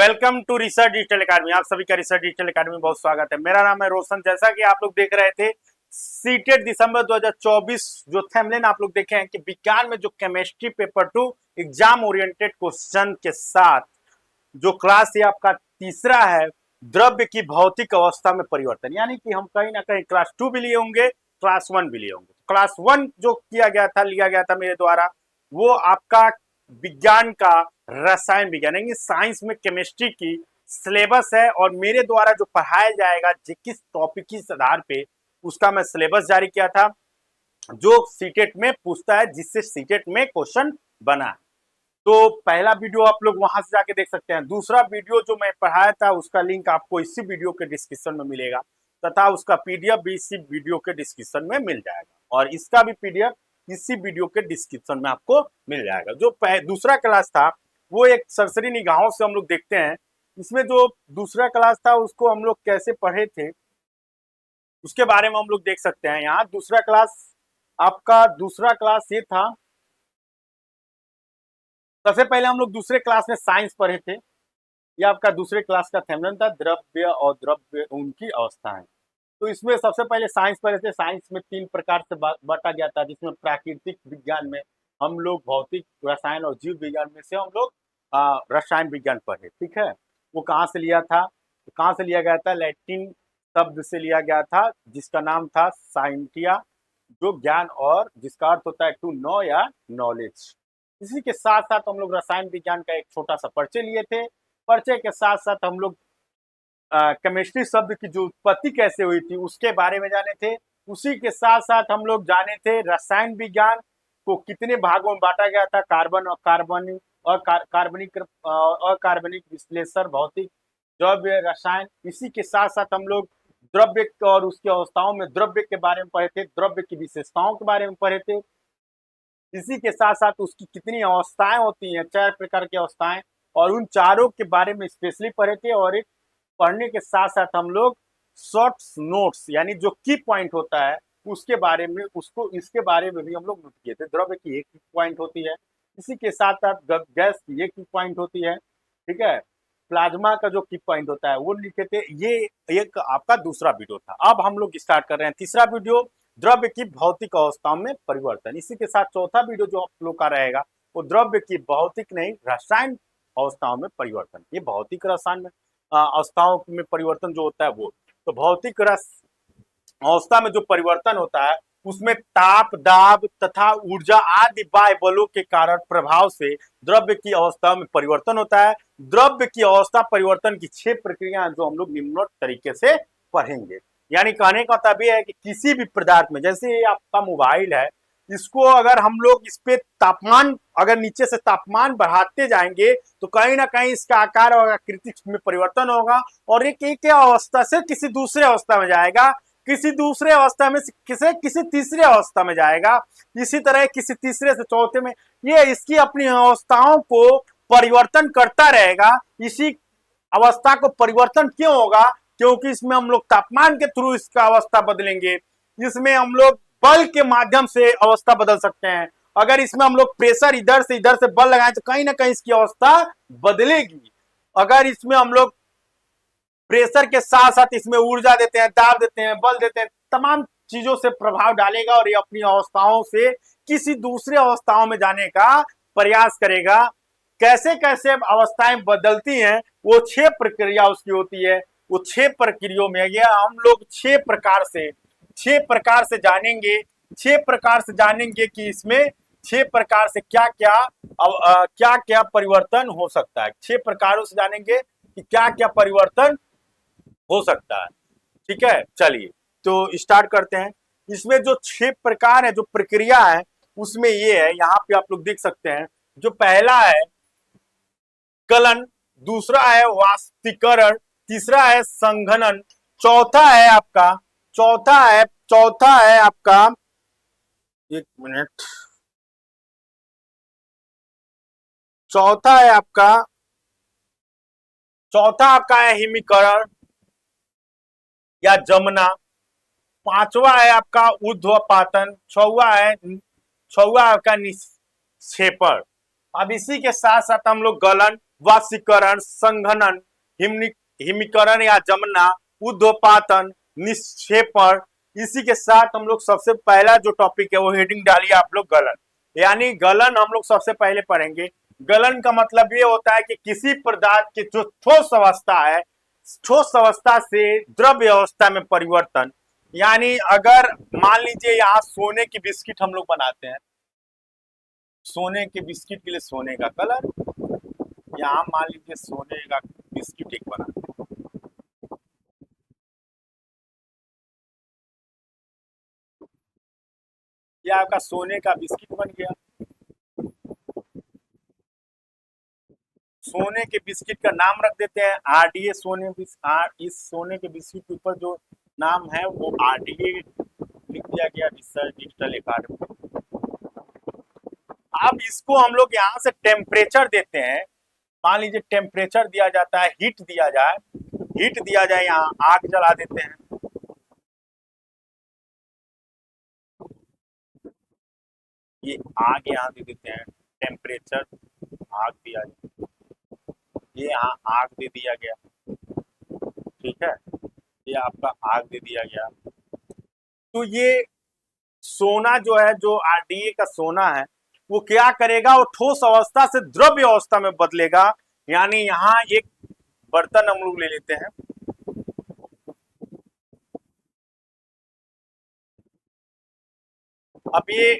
Welcome to research digital academy. आप सभी का रिसर्च डिजिटल एकेडमी में बहुत स्वागत है। मेरा नाम है रोशन। जैसा कि आप लोग देख रहे थे सीटेट दिसंबर 2024 जो थंबनेल आप लोग देखे हैं कि विज्ञान में जो chemistry paper 2 exam oriented question के साथ जो क्लास ये आपका तीसरा है, द्रव्य की भौतिक अवस्था में परिवर्तन। यानी कि हम कहीं ना कहीं क्लास 2 भी लिए होंगे, क्लास 1 भी लिए होंगे। क्लास 1 जो किया गया था मेरे द्वारा, वो आपका विज्ञान का रसायन विज्ञान यानी साइंस में केमिस्ट्री की सिलेबस है और मेरे द्वारा जो पढ़ाया जाएगा किस टॉपिक की आधार पे उसका मैं सिलेबस जारी किया था जो सीटेट में पूछता है, जिससे सीटेट में क्वेश्चन बना है। तो पहला वीडियो आप लोग वहां से जाके देख सकते हैं। दूसरा वीडियो जो मैं पढ़ाया था उसका लिंक आपको इसी वीडियो के डिस्क्रिप्शन में मिलेगा तथा उसका पीडीएफ भी इसी वीडियो के डिस्क्रिप्शन में मिल जाएगा और इसका भी पीडीएफ इसी वीडियो के डिस्क्रिप्शन में आपको मिल जाएगा। जो दूसरा क्लास था वो एक सरसरी निगाहों से हम लोग देखते हैं। इसमें जो दूसरा क्लास था उसको हम लोग कैसे पढ़े थे उसके बारे में हम लोग देख सकते हैं। यहाँ दूसरा क्लास ये था। सबसे पहले हम लोग दूसरे क्लास में साइंस पढ़े थे। ये आपका दूसरे क्लास का थंबनेल था, द्रव्य और द्रव्य उनकी अवस्थाएं। तो इसमें सबसे पहले साइंस पढ़े थे। साइंस में 3 प्रकार से बांटा गया था, जिसमें प्राकृतिक विज्ञान में हम लोग भौतिक, रसायन और जीव विज्ञान में से हम लोग रसायन विज्ञान पढ़े। ठीक है, वो कहाँ से लिया था? तो कहाँ से लिया गया था? लैटिन शब्द से लिया गया था जिसका नाम था साइंटिया, जो ज्ञान और जिसका अर्थ होता है टू नो या नॉलेज। इसी के साथ साथ हम लोग रसायन विज्ञान का एक छोटा सा परिचय लिए थे। परिचय के साथ साथ हम लोग केमिस्ट्री शब्द की जो उत्पत्ति कैसे हुई थी उसके बारे में जाने थे। उसी के साथ साथ हम लोग जाने थे रसायन विज्ञान को कितने भागों में बांटा गया था, कार्बन और कार्बनिक और अकार्बनिक विश्लेषण, भौतिक, द्रव्य, रसायन। इसी के साथ साथ हम लोग द्रव्य और उसकी अवस्थाओं में द्रव्य के बारे में पढ़े थे, द्रव्य की विशेषताओं के बारे में पढ़े थे। इसी के साथ साथ उसकी कितनी अवस्थाएं होती हैं, 4 प्रकार की अवस्थाएं, और उन चारों के बारे में स्पेशली पढ़े थे। और एक पढ़ने के साथ साथ हम लोग शॉर्ट नोट्स यानी जो की पॉइंट होता है उसके बारे में इसके बारे में भी हम लोग नोट किए थे। द्रव्य की एक पॉइंट होती है, इसी के साथ साथ गैस की एक पॉइंट होती है। ठीक है, प्लाज्मा का जो की पॉइंट होता है वो लिखे थे। ये एक आपका दूसरा वीडियो था। अब हम लोग स्टार्ट कर रहे हैं तीसरा वीडियो, द्रव्य की भौतिक अवस्थाओं में परिवर्तन। इसी के साथ चौथा वीडियो जो आप लोग का रहेगा वो द्रव्य की भौतिक नहीं रसायन अवस्थाओं में परिवर्तन। ये भौतिक रसायन में अवस्थाओं में परिवर्तन जो होता है वो, तो भौतिक रस अवस्था में जो परिवर्तन होता है उसमें ताप, दाब तथा ऊर्जा आदि बाह्य बलों के कारण प्रभाव से द्रव्य की अवस्था में परिवर्तन होता है। द्रव्य की अवस्था परिवर्तन की 6 प्रक्रिया जो हम लोग निम्नलिखित तरीके से पढ़ेंगे। यानी कहने का मतलब यह है कि किसी भी पदार्थ में, जैसे ये आपका मोबाइल है, इसको अगर हम लोग इस पे तापमान, अगर नीचे से तापमान बढ़ाते जाएंगे तो कहीं ना कहीं इसका आकार और आकृति में परिवर्तन होगा और एक अवस्था से किसी दूसरे अवस्था में जाएगा, किसी दूसरे अवस्था में किसी तीसरे अवस्था में जाएगा, इसी तरह किसी तीसरे से चौथे में, ये इसकी अपनी अवस्थाओं को परिवर्तन करता रहेगा। इसी अवस्था को परिवर्तन क्यों होगा? क्योंकि इसमें हम लोग तापमान के थ्रू इसका अवस्था बदलेंगे। इसमें हम लोग बल के माध्यम से अवस्था बदल सकते हैं। अगर इसमें हम लोग प्रेशर इधर से बल लगाएं तो कहीं ना कहीं इसकी अवस्था बदलेगी। अगर इसमें हम लोग प्रेशर के साथ साथ इसमें ऊर्जा देते हैं, दाब देते हैं, बल देते हैं, तमाम चीजों से प्रभाव डालेगा और ये अपनी अवस्थाओं से किसी दूसरे अवस्थाओं में जाने का प्रयास करेगा। कैसे कैसे अवस्थाएं बदलती हैं वो 6 प्रक्रिया उसकी होती है। वो 6 प्रक्रियाओं में ये हम लोग 6 प्रकार से जानेंगे। 6 प्रकार से जानेंगे कि इसमें 6 प्रकार से क्या क्या परिवर्तन हो सकता है। 6 प्रकारों से जानेंगे कि क्या क्या परिवर्तन हो सकता है। ठीक है, चलिए तो स्टार्ट करते हैं। इसमें जो 6 प्रकार है, जो प्रक्रिया है, उसमें ये है, यहाँ पे आप लोग देख सकते हैं। जो पहला है कलन, दूसरा है वाष्पीकरण, तीसरा है संघनन, चौथा है आपका एक मिनट, चौथा आपका है हिमीकरण या जमना, पांचवा है आपका ऊर्ध्वपातन, छठवा आपका निक्षेपण। अब इसी के साथ साथ हम लोग गलन, वाष्पीकरण, संघनन, हिमीकरण या जमना, उद्वपातन, निक्षेपण। इसी के साथ हम लोग सबसे पहला जो टॉपिक है वो हेडिंग डालिए आप लोग गलन। यानी गलन हम लोग सबसे पहले पढ़ेंगे। गलन का मतलब ये होता है कि किसी पदार्थ की जो ठोस अवस्था है, ठोस अवस्था से द्रव्य अवस्था में परिवर्तन। यानी अगर मान लीजिए यहाँ सोने की बिस्किट हम लोग बनाते हैं, सोने के बिस्किट के लिए सोने का कलर, यहाँ मान लीजिए सोने का बिस्किट एक बना, ये आपका सोने का बिस्किट बन गया। सोने के बिस्किट का नाम रख देते हैं आरडीए सोने। इस सोने के बिस्किट के ऊपर जो नाम है वो आरडीए लिख दिया गया, रिसर्च डिजिटल अकादमी। अब इसको हम लोग यहाँ से टेम्परेचर देते हैं। मान लीजिए टेम्परेचर दिया जाता है, हीट दिया जाए, हीट दिया जाए, यहाँ आग जला देते हैं। ये आग यहाँ दे देते हैं, टेम्परेचर आग दिया जाए, ये यहाँ आग दे दिया गया, ठीक है, ये आपका आग दे दिया गया। तो ये सोना जो है, जो आरडीए का सोना है, वो क्या करेगा, वो ठोस अवस्था से द्रव्य अवस्था में बदलेगा। यानी यहाँ एक बर्तन हम लोग ले लेते हैं, अब ये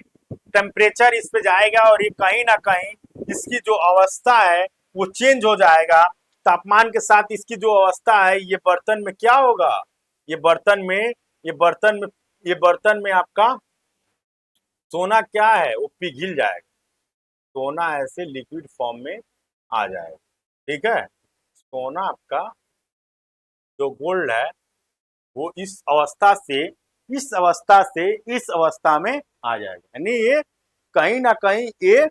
टेम्परेचर इस पे जाएगा और ये कहीं ना कहीं इसकी जो अवस्था है वो चेंज हो जाएगा। तापमान के साथ इसकी जो अवस्था है, ये बर्तन में क्या होगा, ये बर्तन में, ये बर्तन में, ये बर्तन में आपका सोना क्या है, वो पिघल जाएगा। सोना ऐसे लिक्विड फॉर्म में आ जाएगा, ठीक है। सोना आपका जो गोल्ड है वो इस अवस्था से, इस अवस्था से इस अवस्था में आ जाएगा। यानी ये कहीं ना कहीं ये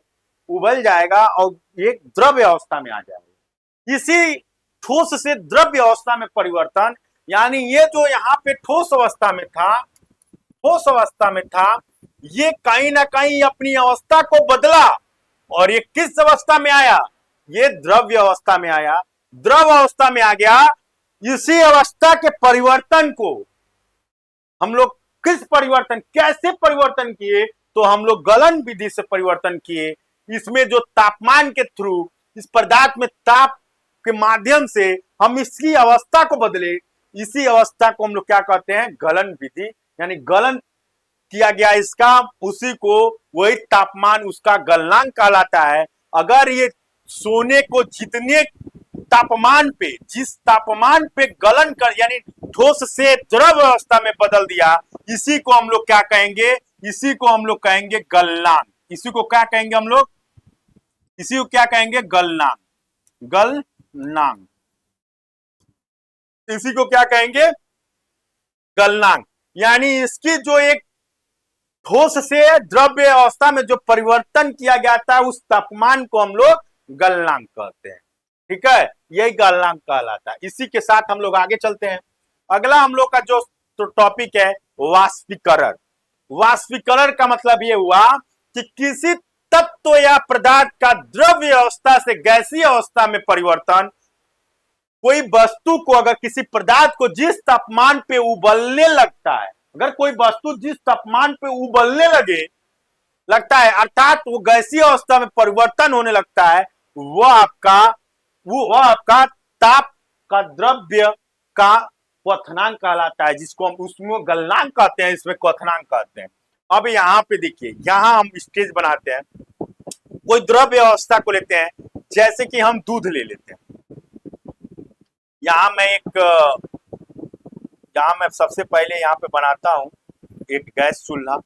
उबल जाएगा और एक द्रव्य अवस्था में आ जाएगा। इसी ठोस से द्रव्य अवस्था में परिवर्तन, यानी ये जो यहाँ पे ठोस अवस्था में था, ठोस अवस्था में था, ये कहीं ना कहीं अपनी अवस्था को बदला और ये किस अवस्था में आया, ये द्रव्य अवस्था में आया। द्रव अवस्था में आ गया। इसी अवस्था के परिवर्तन को हम लोग किस परिवर्तन, कैसे परिवर्तन किए, तो हम लोग गलन विधि से परिवर्तन किए। इसमें जो तापमान के थ्रू, इस पदार्थ में ताप के माध्यम से हम इसकी अवस्था को बदले। इसी अवस्था को हम लोग क्या कहते हैं, गलन विधि। यानी गलन किया गया इसका, उसी को वही तापमान उसका गलनांक कहलाता है। अगर ये सोने को जितने तापमान पे, जिस तापमान पे गलन कर, यानी ठोस से द्रव अवस्था में बदल दिया, इसी को हम लोग क्या कहेंगे, इसी को हम लोग कहेंगे गलनांक। इसी को क्या कहेंगे हम लोग, इसी को क्या कहेंगे, गलनांक। गलनांक, इसी को क्या कहेंगे, गलनांक। यानी इसकी जो एक ठोस से द्रव्य अवस्था में जो परिवर्तन किया गया था, उस तापमान को हम लोग गलनांक कहते हैं, ठीक है। यही गलनांक कहलाता है। इसी के साथ हम लोग आगे चलते हैं। अगला हम लोग का जो टॉपिक है वाष्पीकरण। वाष्पीकरण का मतलब ये हुआ कि किसी तत्व या पदार्थ का द्रव्य अवस्था से गैसीय अवस्था में परिवर्तन। कोई वस्तु को, अगर किसी पदार्थ को जिस तापमान पे उबलने लगता है, अगर कोई वस्तु जिस तापमान पे उबलने लगता है, अर्थात वो गैसीय अवस्था में परिवर्तन होने लगता है, वह आपका ताप का द्रव्य का क्वथनांक कहलाता है, जिसको हम उसमें गलनांक कहते हैं, इसमें क्वथनांक कहते हैं। अब यहाँ पे देखिए, यहाँ हम स्टेज बनाते हैं, कोई द्रव्य अवस्था को लेते हैं, जैसे कि हम दूध ले लेते हैं। यहाँ मैं एक, यहाँ मैं सबसे पहले यहाँ पे बनाता हूँ एक गैस चूल्हा।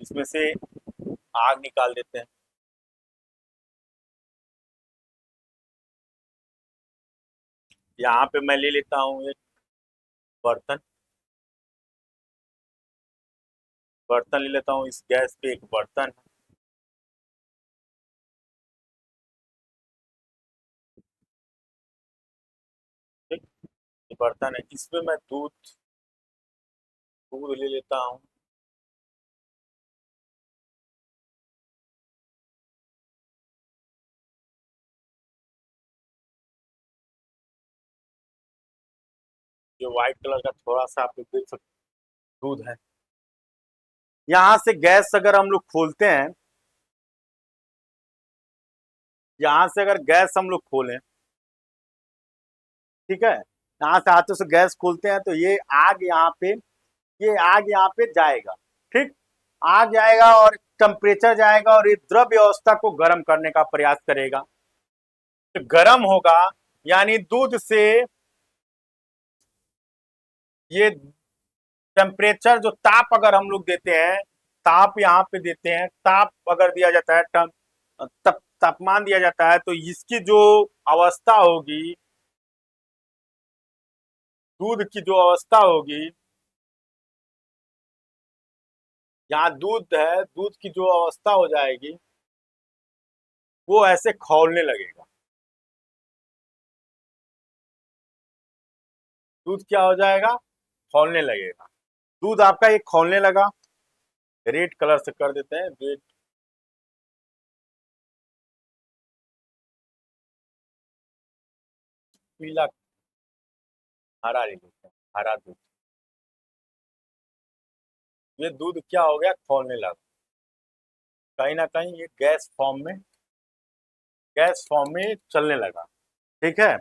इसमें से आग निकाल देते हैं। यहाँ पे मैं ले लेता हूँ एक बर्तन, बर्तन ले लेता हूँ। इस गैस पे एक बर्तन है, ठीक, ये बर्तन है, इसमें मैं दूध दूध ले लेता हूँ। जो व्हाइट कलर का थोड़ा सा आप लोग देख सकते दूध है। यहाँ से गैस अगर हम लोग खोलते हैं, यहाँ से अगर गैस हम लोग खोलें, ठीक है, यहाँ से हाथों से गैस खोलते हैं तो ये आग यहाँ पे, ये आग यहाँ पे जाएगा, ठीक, आग जाएगा और टेम्परेचर जाएगा और ये द्रव अवस्था को गर्म करने का प्रयास करेगा। तो गर्म होगा यानी दूध से ये टेम्परेचर जो ताप अगर हम लोग देते हैं, ताप यहाँ पे देते हैं, ताप अगर दिया जाता है, तापमान दिया जाता है, तो इसकी जो अवस्था होगी, दूध की जो अवस्था होगी, यहाँ दूध है, दूध की जो अवस्था हो जाएगी वो ऐसे खौलने लगेगा। दूध क्या हो जाएगा? खौलने लगेगा। दूध आपका ये खौलने लगा, रेड कलर से कर देते हैं, रेड, पीला, हरा ले लेते हैं, हरा दूध। ये दूध क्या हो गया? खौलने लगा, कहीं ना कहीं ये गैस फॉर्म में चलने लगा, ठीक है।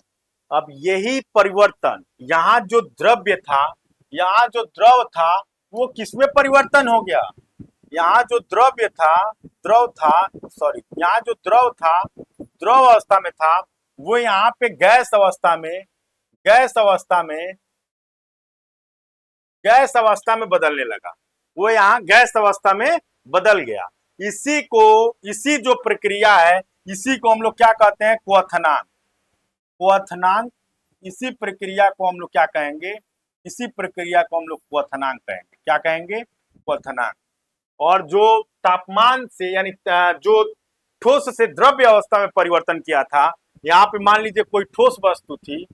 अब यही परिवर्तन यहाँ जो द्रव्य था, यहाँ जो द्रव था, वो किसमें परिवर्तन हो गया? यहाँ जो द्रव्य था, द्रव था, सॉरी, यहाँ जो द्रव था, द्रव अवस्था में था, वो यहाँ पे गैस अवस्था में, गैस अवस्था में, गैस अवस्था में बदलने लगा। वो यहाँ गैस अवस्था में बदल गया। इसी को, इसी जो प्रक्रिया है, इसी को हम लोग क्या कहते हैं? क्वथनांक। क्वथनांक, इसी प्रक्रिया को हम लोग क्या कहेंगे? इसी प्रक्रिया को हम लोग क्वथनांक कहेंगे। क्या कहेंगे? क्वथनांक। और जो तापमान से, यानी जो ठोस से द्रव्य अवस्था में परिवर्तन किया था, यहाँ पे मान लीजिए कोई ठोस वस्तु थी,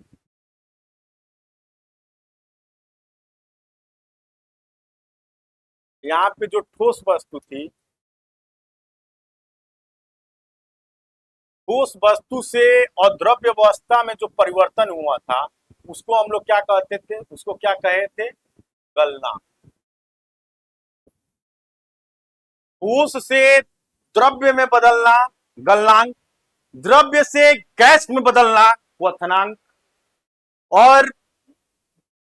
यहाँ पे जो ठोस वस्तु थी, ठोस वस्तु से अद्रव्य अवस्था में जो परिवर्तन हुआ था, उसको हम लोग क्या कहते थे? उसको क्या कहे थे? गलनांक। ठोस से द्रव्य में बदलना गलनांक, द्रव्य से गैस में बदलना क्वथनांक, और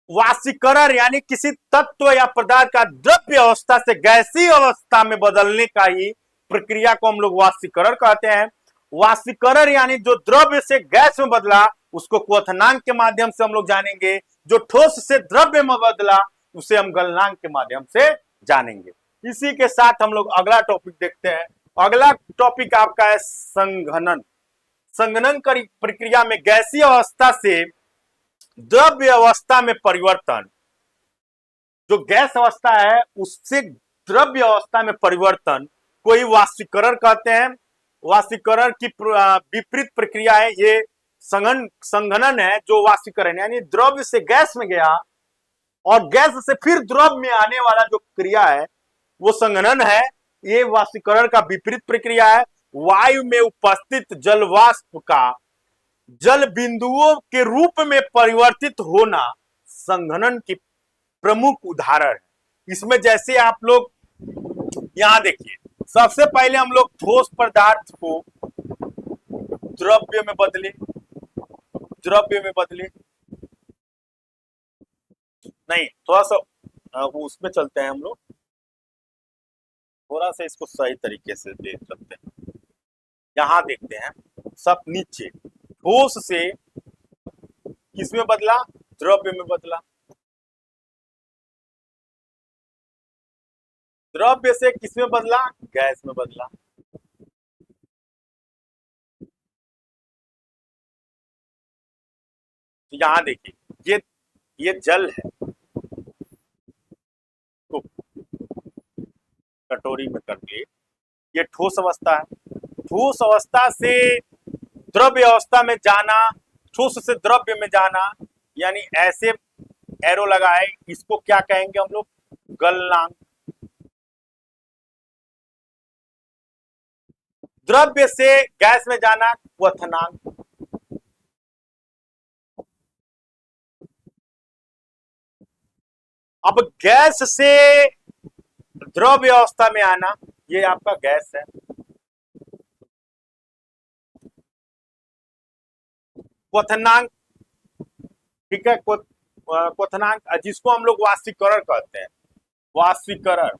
वाष्पीकरण यानी किसी तत्व या पदार्थ का द्रव्य अवस्था से गैसीय अवस्था में बदलने का ही प्रक्रिया को हम लोग वाष्पीकरण कहते हैं। वाष्पीकरण यानी जो द्रव्य से गैस में बदला उसको क्वथनांक के माध्यम से हम लोग जानेंगे, जो ठोस से द्रव्य में बदला उसे हम गलनांक के माध्यम से जानेंगे। इसी के साथ हम लोग अगला टॉपिक देखते हैं। अगला टॉपिक आपका है संघनन। संघनन की प्रक्रिया में गैसीय अवस्था से द्रव्य अवस्था में परिवर्तन, जो गैस अवस्था है उससे द्रव्य अवस्था में परिवर्तन को ही वाष्पीकरण कहते हैं। वाष्पीकरण की विपरीत प्रक्रिया है ये संघनन है, जो वाष्पीकरण यानी द्रव्य से गैस में गया और गैस से फिर द्रव में आने वाला जो क्रिया है वो संघनन है। ये वाष्पीकरण का विपरीत प्रक्रिया है। वायु में उपस्थित जल वाष्प का जल बिंदुओं के रूप में परिवर्तित होना संघनन की प्रमुख उदाहरण है। इसमें जैसे आप लोग यहां देखिए, सबसे पहले हम लोग ठोस पदार्थ को द्रव्य में बदले, द्रव्य में बदले, नहीं, थोड़ा सा उसमें चलते हैं हम लोग, थोड़ा सा इसको सही तरीके से देख सकते हैं। यहां देखते हैं, सब नीचे ठोस से किसमें बदला? द्रव्य में बदला। द्रव्य से किसमें बदला? गैस में बदला। तो यहां देखिए, ये जल है, तो कटोरी में करके, ये ठोस अवस्था है। ठोस अवस्था से द्रव्य अवस्था में जाना, ठोस से द्रव्य में जाना, यानी ऐसे एरो लगाए, इसको क्या कहेंगे हम लोग? गलनांक। द्रव्य से गैस में जाना क्वथनांक। अब गैस से द्रव अवस्था में आना, ये आपका गैस है। क्वथनांक, ठीक है, क्वथनांक जिसको हम लोग वाष्पीकरण कहते हैं, वाष्पीकरण।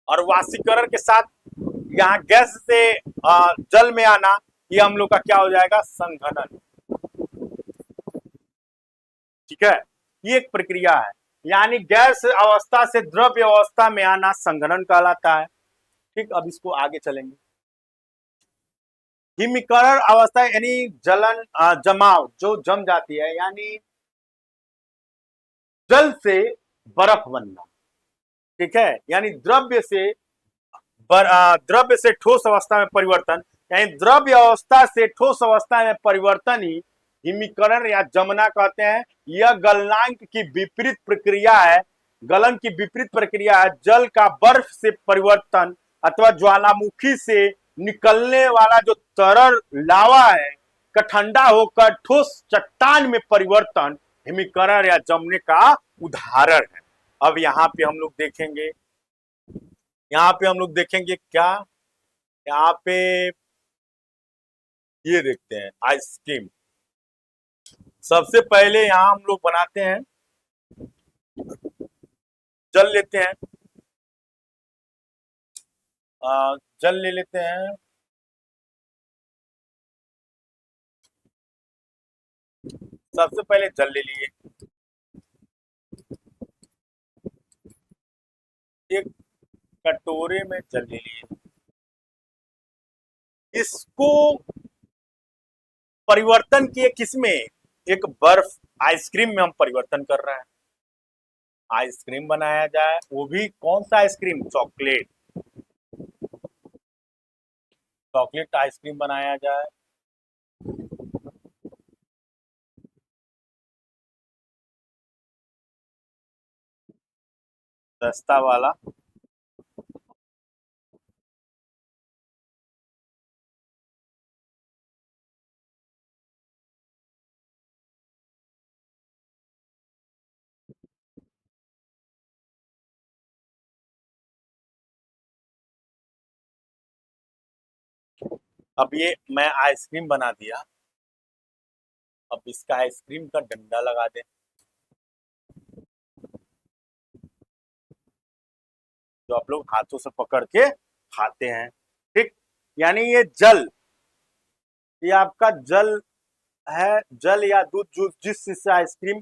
और वाष्पीकरण के साथ यहाँ गैस से जल में आना, ये हम लोग का क्या हो जाएगा, संघनन। ठीक है, ये एक प्रक्रिया है, यानी गैस अवस्था से द्रव्य अवस्था में आना संघनन कहलाता है। ठीक, अब इसको आगे चलेंगे। हिमीकरण अवस्था यानी जलन, जमाव जो जम जाती है, यानी जल से बर्फ बनना। ठीक है, यानी द्रव्य से ठोस अवस्था में परिवर्तन, यानी द्रव्य अवस्था से ठोस अवस्था में परिवर्तन ही हिमीकरण या जमना कहते हैं। यह गलनांक की विपरीत प्रक्रिया है, गलन की विपरीत प्रक्रिया है। जल का बर्फ से परिवर्तन अथवा ज्वालामुखी से निकलने वाला जो तरल लावा है का ठंडा होकर ठोस चट्टान में परिवर्तन हिमीकरण या जमने का उदाहरण है। अब यहाँ पे हम लोग देखेंगे, क्या, यहाँ पे ये देखते हैं आइसक्रीम। सबसे पहले यहाँ हम लोग बनाते हैं, जल लेते हैं, जल ले लेते हैं, सबसे पहले जल ले लिए, एक कटोरे में जल ले लिए। इसको परिवर्तन किए किसमें, एक बर्फ आइसक्रीम में हम परिवर्तन कर रहे हैं। आइसक्रीम बनाया जाए, वो भी कौन सा आइसक्रीम, चॉकलेट, चॉकलेट आइसक्रीम बनाया जाए। सस्ता वाला, अब ये मैं आइसक्रीम बना दिया, अब इसका आइसक्रीम का डंडा लगा दें, जो आप लोग हाथों से पकड़ के खाते हैं। ठीक, यानी ये जल, ये आपका जल है, जल या दूध, जूस, जिस चीज से आइसक्रीम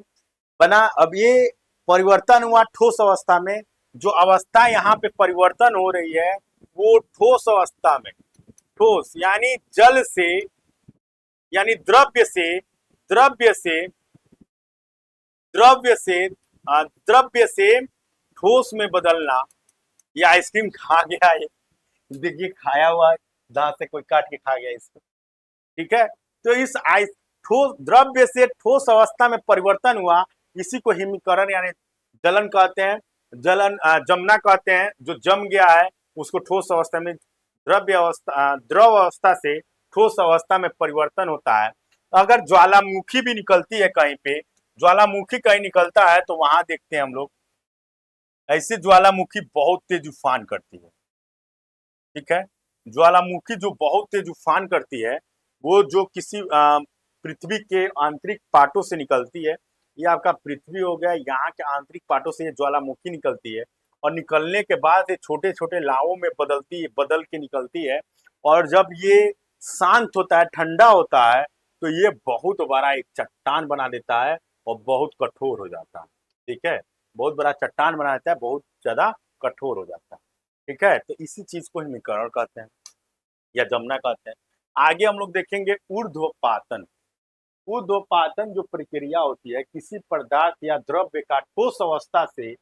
बना। अब ये परिवर्तन हुआ ठोस अवस्था में, जो अवस्था यहाँ पे परिवर्तन हो रही है वो ठोस अवस्था में, ठोस यानी जल से, यानी द्रव्य से द्रव्य से द्रव्य से ठोस में बदलना। ये आइसक्रीम खा गया है, देखिए खाया हुआ है, दांत से कोई काट के खा गया इसको। ठीक है, तो इस आइस ठोस द्रव्य से ठोस अवस्था में परिवर्तन हुआ, इसी को हिमीकरण यानी जलन कहते हैं, जमना कहते हैं। जो जम गया है उसको ठोस अवस्था में, द्रव अवस्था से ठोस अवस्था में परिवर्तन होता है। अगर ज्वालामुखी भी निकलती है कहीं पे, ज्वालामुखी कहीं निकलता है तो वहां देखते हैं हम लोग, ऐसे ज्वालामुखी बहुत तेज उफान करती है। ठीक है, ज्वालामुखी जो बहुत तेज उफान करती है, वो जो किसी पृथ्वी के आंतरिक पाटों से निकलती है। ये आपका पृथ्वी हो गया, यहाँ के आंतरिक पाटों से ये ज्वालामुखी निकलती है, और निकलने के बाद ये छोटे छोटे लावों में बदल के निकलती है। और जब ये शांत होता है, ठंडा होता है, तो ये बहुत बड़ा एक चट्टान बना देता है और बहुत कठोर हो जाता है। ठीक है, बहुत बड़ा चट्टान बना देता है, बहुत ज्यादा कठोर हो जाता है। ठीक है, तो इसी चीज को हिमीकरण कहते हैं या जमना कहते हैं। आगे हम लोग देखेंगे ऊर्ध्वपातन। ऊर्ध्वपातन जो प्रक्रिया होती है, किसी पदार्थ या द्रव्य का ठोस अवस्था से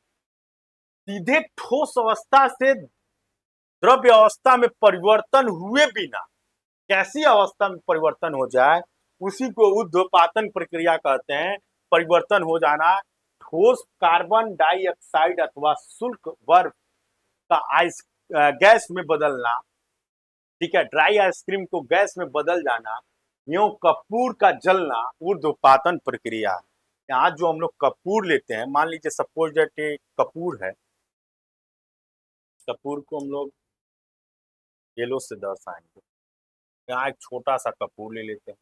सीधे ठोस अवस्था से द्रव्य अवस्था में परिवर्तन हुए बिना कैसी अवस्था में परिवर्तन हो जाए, उसी को ऊर्ध्वपातन प्रक्रिया कहते हैं। परिवर्तन हो जाना, ठोस कार्बन डाइऑक्साइड अथवा शुष्क बर्फ का आइस गैस में बदलना। ठीक है, ड्राई आइसक्रीम को गैस में बदल जाना, यूं कपूर का जलना ऊर्ध्वपातन प्रक्रिया। यहाँ जो हम लोग कपूर लेते हैं, मान लीजिए सपोज दैट ये कपूर है, कपूर को हम लोग येलो से दर्शाएंगे। यहाँ एक छोटा सा कपूर ले लेते हैं,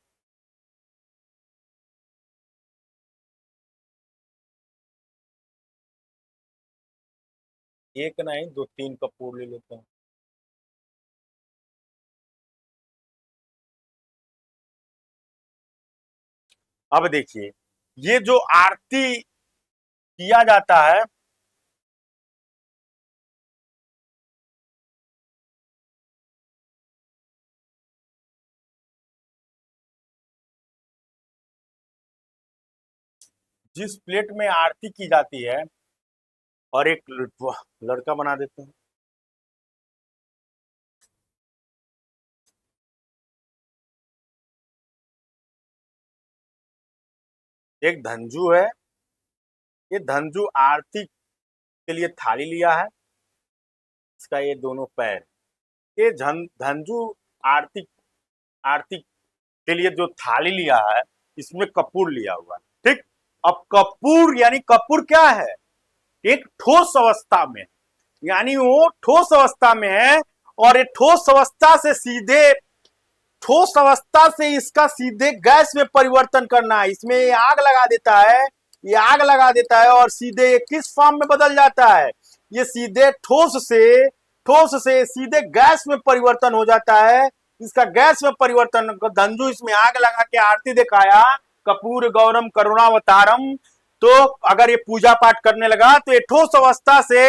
एक नहीं दो तीन कपूर ले लेते हैं। अब देखिए, ये जो आरती किया जाता है, जिस प्लेट में आरती की जाती है, और एक लड़का बना देते हैं, एक धंजू है। ये धंजू आरती के लिए थाली लिया है, इसका ये दोनों पैर, ये धंजू आरती आरती के लिए जो थाली लिया है, इसमें कपूर लिया हुआ है। ठीक। अब कपूर यानी कपूर क्या है, एक ठोस अवस्था में, यानी वो ठोस अवस्था में है, और ये ठोस अवस्था से सीधे, ठोस अवस्था से इसका सीधे गैस में परिवर्तन करना है। इसमें ये आग लगा देता है, ये आग लगा देता है, और सीधे ये किस फॉर्म में बदल जाता है, ये सीधे ठोस से सीधे गैस में परिवर्तन हो जाता है। इसका गैस में परिवर्तन, धंजू इसमें आग लगा के आरती दिखाया, कपूर गौरम करुणावतारम। तो अगर ये पूजा पाठ करने लगा तो ये ठोस अवस्था से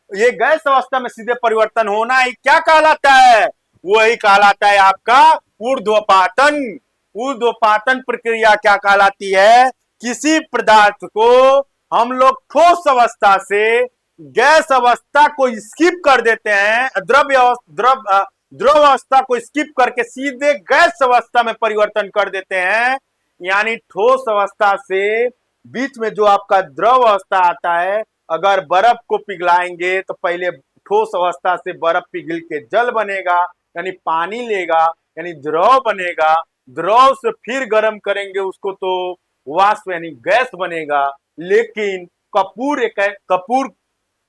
ये गैस अवस्था में सीधे परिवर्तन होना ही क्या कहलाता है, वही कहलाता है आपका ऊर्ध्वपातन। ऊर्ध्वपातन प्रक्रिया क्या कहलाती है, किसी पदार्थ को हम लोग ठोस अवस्था से गैस अवस्था को स्किप कर देते हैं, द्रव अवस्था को स्किप करके सीधे गैस अवस्था में परिवर्तन कर देते हैं। यानी ठोस अवस्था से बीच में जो आपका द्रव अवस्था आता है, अगर बर्फ को पिघलाएंगे तो पहले ठोस अवस्था से बर्फ पिघल के जल बनेगा, यानी पानी लेगा, यानी द्रव बनेगा। द्रव से फिर गर्म करेंगे उसको तो वाष्प यानी गैस बनेगा। लेकिन कपूर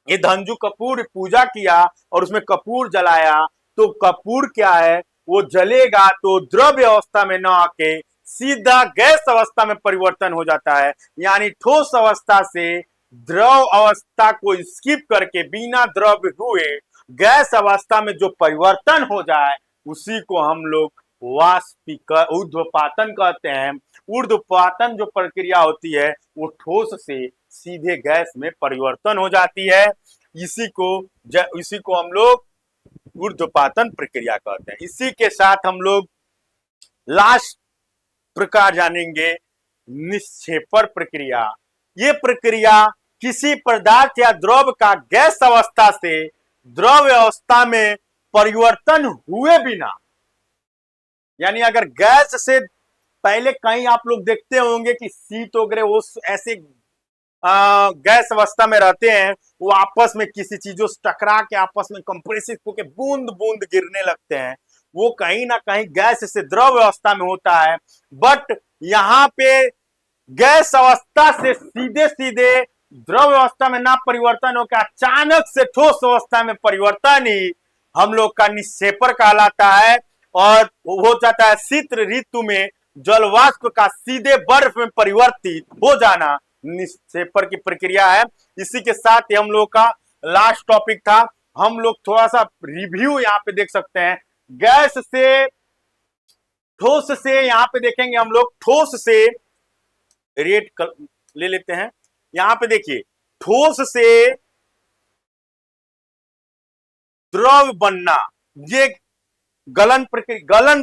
ये धंजू कपूर पूजा किया और उसमें कपूर जलाया, तो कपूर क्या है, वो जलेगा तो द्रव्य अवस्था में न आके सीधा गैस अवस्था में परिवर्तन हो जाता है। यानी ठोस अवस्था से द्रव अवस्था को स्किप करके बिना द्रव्य हुए गैस अवस्था में जो परिवर्तन हो जाए, उसी को हम लोग ऊर्ध्वपातन कहते हैं। ऊर्ध्वपातन जो प्रक्रिया होती है, वो ठोस से सीधे गैस में परिवर्तन हो जाती है। इसी को हम लोग ऊर्ध्वपातन प्रक्रिया कहते हैं। इसी के साथ हम लोग लास्ट प्रकार जानेंगे, निक्षेपण प्रक्रिया। ये प्रक्रिया किसी पदार्थ या द्रव का गैस अवस्था से द्रव अवस्था में परिवर्तन हुए बिना, यानी अगर गैस से पहले कहीं आप लोग देखते होंगे कि शीत वगैरह वो ऐसे गैस अवस्था में रहते हैं, वो आपस में किसी चीजों से टकरा के आपस में कंप्रेसिव होकर बूंद बूंद गिरने लगते हैं, वो कहीं ना कहीं गैस से द्रव अवस्था में होता है। बट यहाँ पे गैस अवस्था से सीधे सीधे द्रव अवस्था में ना परिवर्तन होकर अचानक से ठोस अवस्था में परिवर्तन ही हम लोग का निक्षेपण कहलाता है। और हो जाता है शीत ऋतु में जलवाष्प का सीधे बर्फ में परिवर्तित हो जाना निक्षेपण की प्रक्रिया है। इसी के साथ ही हम लोग का लास्ट टॉपिक था। हम लोग थोड़ा सा रिव्यू यहाँ पे देख सकते हैं। गैस से ठोस से यहाँ पे देखेंगे हम लोग, ठोस से रेट ले लेते हैं। यहाँ पे देखिए, ठोस से द्रव बनना, ये गलन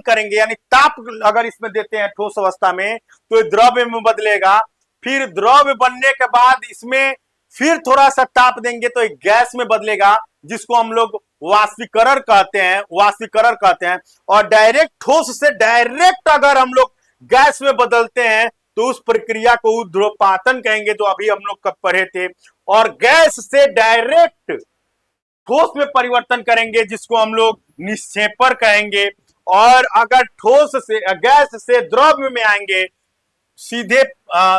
करेंगे, यानी ताप अगर इसमें देते हैं ठोस अवस्था में तो ये द्रव्य में बदलेगा। फिर द्रव्य बनने के बाद इसमें फिर थोड़ा सा ताप देंगे तो एक गैस में बदलेगा, जिसको हम लोग वाष्पीकरण कहते हैं। और डायरेक्ट ठोस से डायरेक्ट अगर हम लोग गैस में बदलते हैं तो उस प्रक्रिया को ऊर्ध्वपातन कहेंगे, जो अभी हम लोग कब पढ़े थे। और गैस से डायरेक्ट ठोस में परिवर्तन करेंगे, जिसको हम लोग निक्षेपण कहेंगे। और अगर ठोस से गैस से द्रव्य में आएंगे सीधे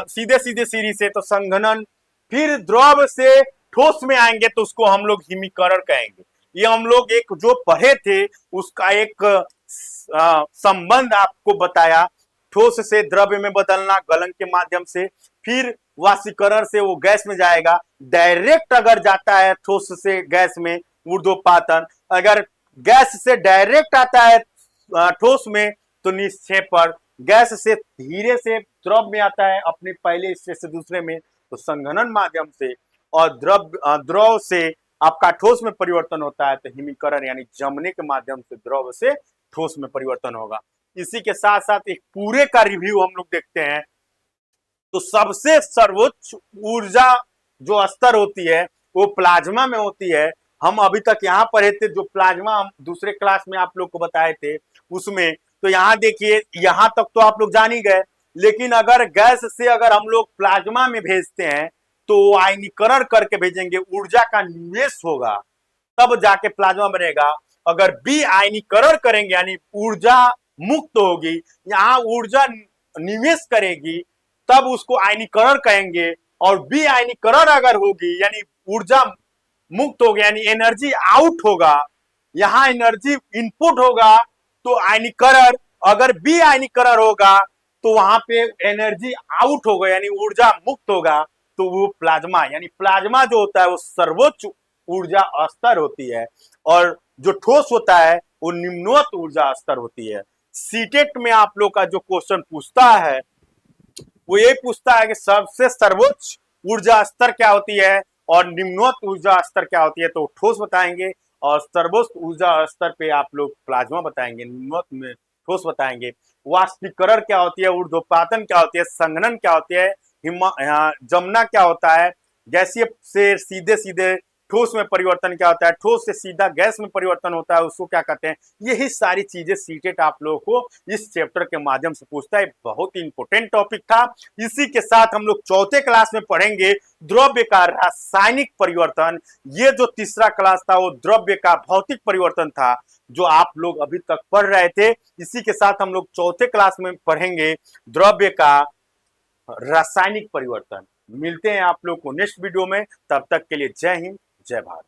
सीधे सीधे सीढ़ी से तो संघनन, फिर द्रव से ठोस में आएंगे तो उसको हम लोग हिमीकरण कहेंगे। ये हम लोग एक जो पढ़े थे उसका एक संबंध आपको बताया, ठोस से द्रव्य में बदलना गलन के माध्यम से, फिर वाष्पीकरण से वो गैस में जाएगा, डायरेक्ट अगर जाता है ठोस से गैस में ऊर्ध्वपातन, अगर गैस से डायरेक्ट आता है ठोस में तो निक्षेपण, गैस से धीरे से द्रव में आता है अपने पहले स्टेज से दूसरे में तो संघनन माध्यम से, और द्रव से आपका ठोस में परिवर्तन होता है तो हिमीकरण यानी जमने के माध्यम से द्रव से ठोस में परिवर्तन होगा। इसी के साथ साथ एक पूरे का रिव्यू हम लोग देखते हैं। तो सबसे सर्वोच्च ऊर्जा जो स्तर होती है वो प्लाज्मा में होती है। हम अभी तक यहाँ पढ़े थे जो प्लाज्मा हम दूसरे क्लास में आप लोग को बताए थे उसमें, तो यहाँ देखिए यहाँ तक तो आप लोग जान ही गए, लेकिन अगर गैस से अगर हम लोग प्लाज्मा में भेजते हैं तो आयनीकरण करके भेजेंगे, ऊर्जा का निवेश होगा तब जाके प्लाज्मा बनेगा। अगर बी आयनीकरण करेंगे यानी ऊर्जा मुक्त होगी, यहाँ ऊर्जा निवेश करेगी तब उसको आयनीकरण कहेंगे, और बी आयनीकरण अगर होगी यानी ऊर्जा मुक्त हो गया यानी एनर्जी आउट होगा, यहाँ एनर्जी इनपुट होगा तो आयनीकरण, अगर बी आयनीकरण होगा तो वहां पे एनर्जी आउट होगा यानी ऊर्जा मुक्त होगा तो वो प्लाज्मा, यानी प्लाज्मा जो होता है वो सर्वोच्च ऊर्जा स्तर होती है, और जो ठोस होता है वो निम्नोत्तर ऊर्जा स्तर होती है। सीटेट में आप लोग का जो क्वेश्चन पूछता है वो ये पूछता है कि सबसे सर्वोच्च ऊर्जा स्तर क्या होती है और निम्नोत्तर ऊर्जा स्तर क्या होती है, तो ठोस बताएंगे, और सर्वोच्च ऊर्जा स्तर पे आप लोग प्लाज्मा बताएंगे, निम्नोत्तर में ठोस बताएंगे। वाष्पीकरण क्या होती है, ऊर्ध्वपातन क्या होती है, संघनन क्या होती है, जमना क्या होता है, गैसीय से सीधे सीधे ठोस में परिवर्तन क्या होता है, ठोस से सीधा गैस में परिवर्तन होता है उसको क्या कहते हैं, यही सारी चीजें सीटेट आप लोगों को इस चैप्टर के माध्यम से पूछता है। बहुत ही इंपॉर्टेंट टॉपिक था। इसी के साथ हम लोग चौथे क्लास में पढ़ेंगे द्रव्य का रासायनिक परिवर्तन। ये जो तीसरा क्लास था वो द्रव्य का भौतिक परिवर्तन था जो आप लोग अभी तक पढ़ रहे थे। इसी के साथ हम लोग चौथे क्लास में पढ़ेंगे द्रव्य का रासायनिक परिवर्तन। मिलते हैं आप लोग को नेक्स्ट वीडियो में, तब तक के लिए जय हिंद जय भारत।